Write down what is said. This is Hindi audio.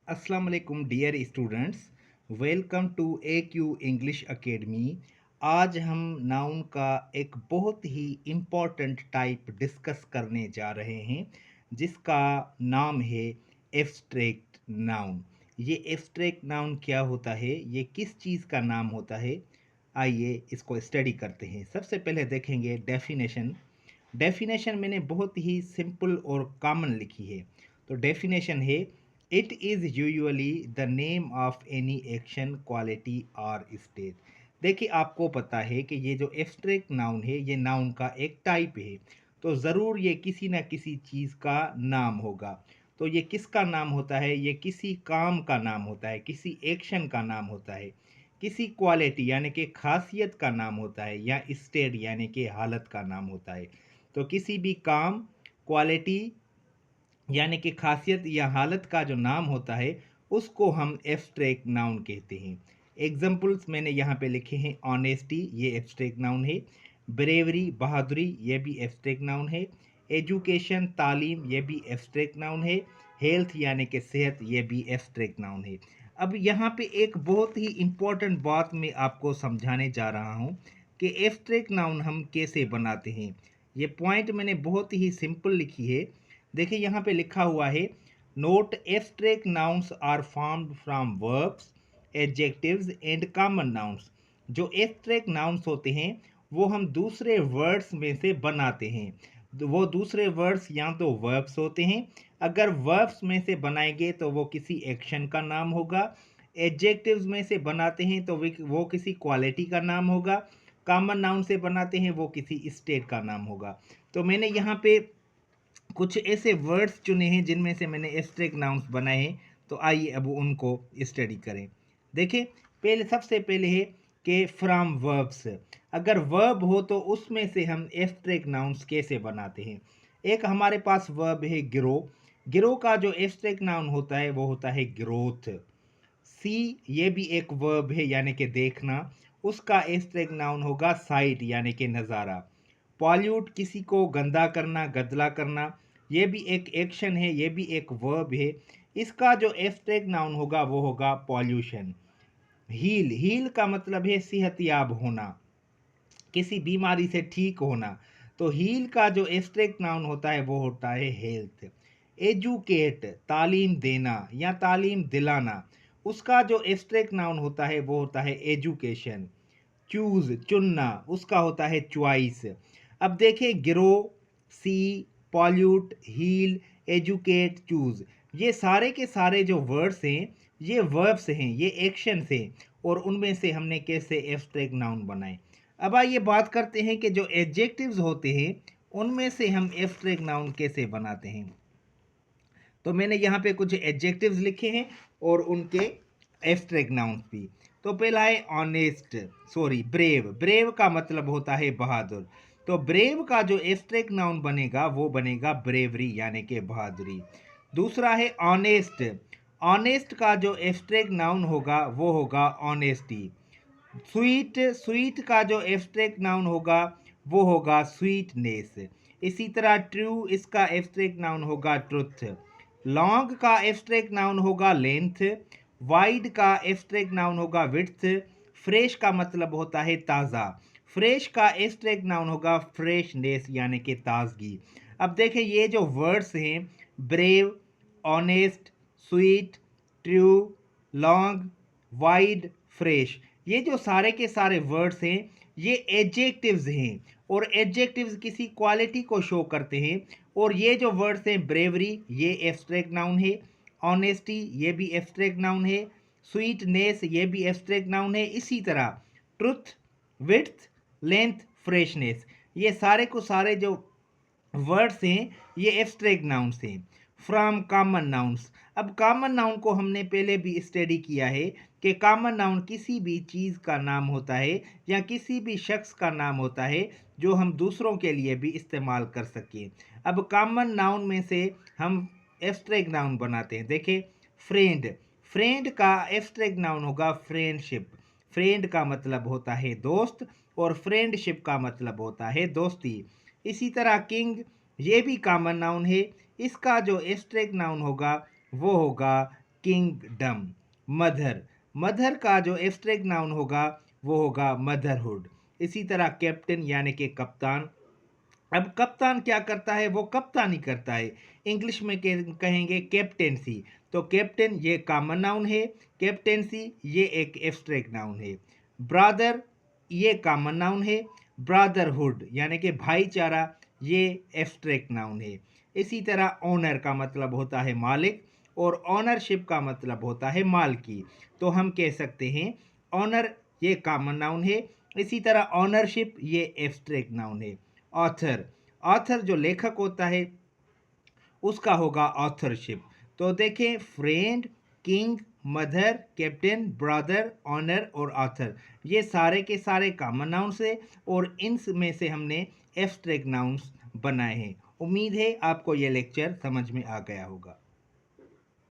अस्सलाम वालेकुम dear students. Welcome to A Q English academy. आज हम नाउन का एक बहुत ही इम्पॉर्टेंट टाइप डिस्कस करने जा रहे हैं जिसका नाम है एब्स्ट्रैक्ट नाउन। ये एब्स्ट्रैक्ट नाउन क्या होता है, ये किस चीज़ का नाम होता है, आइए इसको स्टडी करते हैं। सबसे पहले देखेंगे डेफिनेशन। डेफिनेशन मैंने बहुत ही सिंपल और कॉमन लिखी है। तो डेफिनेशन है, it is usually the name of any action, quality और स्टेट। देखिए, आपको पता है कि ये जो एब्स्ट्रैक्ट नाउन है ये नाउन का एक टाइप है, तो ज़रूर ये किसी न किसी चीज़ का नाम होगा। तो ये किसका नाम होता है? ये किसी काम का नाम होता है, किसी एक्शन का नाम होता है, किसी क्वालिटी यानी कि खासियत का नाम होता है, या स्टेट यानी कि हालत का नाम होता है। तो किसी भी काम, क्वालिटी यानी कि खासियत या हालत का जो नाम होता है उसको हम एब्स्ट्रैक्ट नाउन कहते हैं। एग्जाम्पल्स मैंने यहाँ पे लिखे हैं। ऑनेस्टी, ये एब्स्ट्रैक्ट नाउन है। ब्रेवरी, बहादुरी, ये भी एब्स्ट्रैक्ट नाउन है। एजुकेशन, तालीम, ये भी एब्स्ट्रैक्ट नाउन है। हेल्थ यानी कि सेहत, ये भी एब्स्ट्रैक्ट नाउन है। अब यहाँ पे एक बहुत ही इम्पोर्टेंट बात मैं आपको समझाने जा रहा हूँ कि एब्स्ट्रैक्ट नाउन हम कैसे बनाते हैं। ये पॉइंट मैंने बहुत ही सिंपल लिखी है। देखिए, यहाँ पे लिखा हुआ है, note abstract nouns are formed from verbs, adjectives and common nouns. जो एब्स्ट्रैक्ट नाउन्स होते हैं वो हम दूसरे वर्ड्स में से बनाते हैं। वो दूसरे वर्ड्स या तो वर्ब्स होते हैं, अगर वर्ब्स में से बनाएंगे तो वो किसी एक्शन का नाम होगा। एडजेक्टिव्स में से बनाते हैं तो वो किसी क्वालिटी का नाम होगा। कॉमन नाउन से बनाते हैं वो किसी स्टेट का नाम होगा। तो मैंने यहाँ पे कुछ ऐसे वर्ड्स चुने हैं जिनमें से मैंने एब्स्ट्रैक्ट नाउन्स बनाए हैं। तो आइए अब उनको स्टडी करें। देखिए, पहले सबसे पहले है कि फ्रॉम वर्ब्स। अगर वर्ब हो तो उसमें से हम एब्स्ट्रैक्ट नाउन्स कैसे बनाते हैं। एक हमारे पास वर्ब है ग्रो। ग्रो का जो एब्स्ट्रैक्ट नाउन होता है वो होता है ग्रोथ। सी, ये भी एक वर्ब है यानी कि देखना, उसका एब्स्ट्रैक्ट नाउन होगा साइट यानी कि नज़ारा। पॉल्यूट, किसी को गंदा करना, गंदला करना, ये भी एक एक्शन है, ये भी एक वर्ब है। इसका जो एब्स्ट्रैक्ट नाउन होगा वो होगा पॉल्यूशन। हील, हील का मतलब है सेहतयाब होना, किसी बीमारी से ठीक होना। तो हील का जो एब्स्ट्रैक्ट नाउन होता है वो होता है हेल्थ। एजुकेट, तालीम देना या तालीम दिलाना, उसका जो एब्स्ट्रैक्ट नाउन होता है वो होता है एजुकेशन। चूज, चुनना, उसका होता है चॉइस। अब देखें, ग्रो, सी, पॉल्यूट, हील, एजुकेट, चूज, ये सारे के सारे जो वर्ड्स हैं ये वर्ब्स हैं, ये एक्शंस हैं, और उनमें से हमने कैसे एब्स्ट्रैक्ट नाउन बनाए। अब आइए बात करते हैं कि जो एडजेक्टिव्स होते हैं उनमें से हम एब्स्ट्रैक्ट नाउन कैसे बनाते हैं। तो मैंने यहाँ पे कुछ एडजेक्टिव्स लिखे हैं और उनके एब्स्ट्रैक्ट नाउन्स भी। तो पहला है ऑनेस्ट, सॉरी ब्रेव। ब्रेव का मतलब होता है बहादुर। तो ब्रेव का जो एब्स्ट्रैक्ट नाउन बनेगा वो बनेगा ब्रेवरी यानी कि बहादुरी। दूसरा है ऑनेस्ट। ऑनेस्ट का जो एब्स्ट्रैक्ट नाउन होगा वो होगा ऑनेस्टी। स्वीट, स्वीट का जो एब्स्ट्रैक्ट नाउन होगा वो होगा स्वीटनेस। इसी तरह ट्रू, इसका एब्स्ट्रैक्ट नाउन होगा ट्रुथ। लॉन्ग का एब्स्ट्रैक्ट नाउन होगा लेंथ। वाइड का एब्स्ट्रैक्ट नाउन होगा विड्थ। फ्रेश का मतलब होता है ताज़ा। फ्रेश का एब्स्ट्रैक्ट नाउन होगा फ्रेशनेस यानी कि ताजगी। अब देखें, ये जो वर्ड्स हैं, brave, honest, sweet, true, long, wide, fresh, ये जो सारे के सारे वर्ड्स हैं ये एडजेक्टिव्स हैं, और एडजेक्टिव्स किसी क्वालिटी को शो करते हैं। और ये जो वर्ड्स हैं, ब्रेवरी, ये एब्स्ट्रैक्ट नाउन है। ऑनेस्टी, ये भी एब्स्ट्रैक्ट नाउन है। स्वीटनेस, ये भी एब्स्ट्रैक्ट नाउन है। इसी तरह ट्रुथ, विड्थ, लेंथ, फ्रेशनेस, ये सारे को सारे जो वर्ड्स हैं ये एब्स्ट्रैक्ट नाउन्स हैं। From common nouns. अब कॉमन नाउन को हमने पहले भी स्टडी किया है कि कॉमन नाउन किसी भी चीज़ का नाम होता है या किसी भी शख्स का नाम होता है जो हम दूसरों के लिए भी इस्तेमाल कर सकें। अब कॉमन नाउन में से हम एब्स्ट्रैक्ट नाउन बनाते हैं। देखें, फ्रेंड। फ्रेंड का एब्स्ट्रैक्ट नाउन होगा फ्रेंडशिप। फ्रेंड का मतलब होता है दोस्त, और फ्रेंडशिप का मतलब होता है दोस्ती। इसी तरह किंग, ये भी कॉमन नाउन है। इसका जो एब्स्ट्रैक्ट नाउन होगा वो होगा किंगडम। मदर, मदर का जो एब्स्ट्रैक्ट नाउन होगा वो होगा मदरहुड। इसी तरह कैप्टन यानी कि कप्तान। अब कप्तान क्या करता है, वो कप्तानी करता है। इंग्लिश में कहेंगे कैप्टेंसी। तो कैप्टन ये कॉमन नाउन है, कैप्टेंसी ये एक एब्स्ट्रैक्ट नाउन है। ब्रदर ये कॉमन नाउन है, ब्रदरहुड यानी कि भाईचारा ये एब्स्ट्रैक्ट नाउन है। इसी तरह ओनर का मतलब होता है मालिक और ऑनरशिप का मतलब होता है मालकी। तो हम कह सकते हैं ऑनर ये कॉमन नाउन है, इसी तरह ऑनरशिप ये एब्स्ट्रैक्ट नाउन है। ऑथर, ऑथर जो लेखक होता है उसका होगा ऑथरशिप। तो देखें friend, king, mother, captain, brother, honour और ऑथर ये सारे के सारे कॉमन नाउन्स है और इनमें से हमने एब्स्ट्रैक्ट नाउन्स बनाए हैं। उम्मीद है आपको ये लेक्चर समझ में आ गया होगा।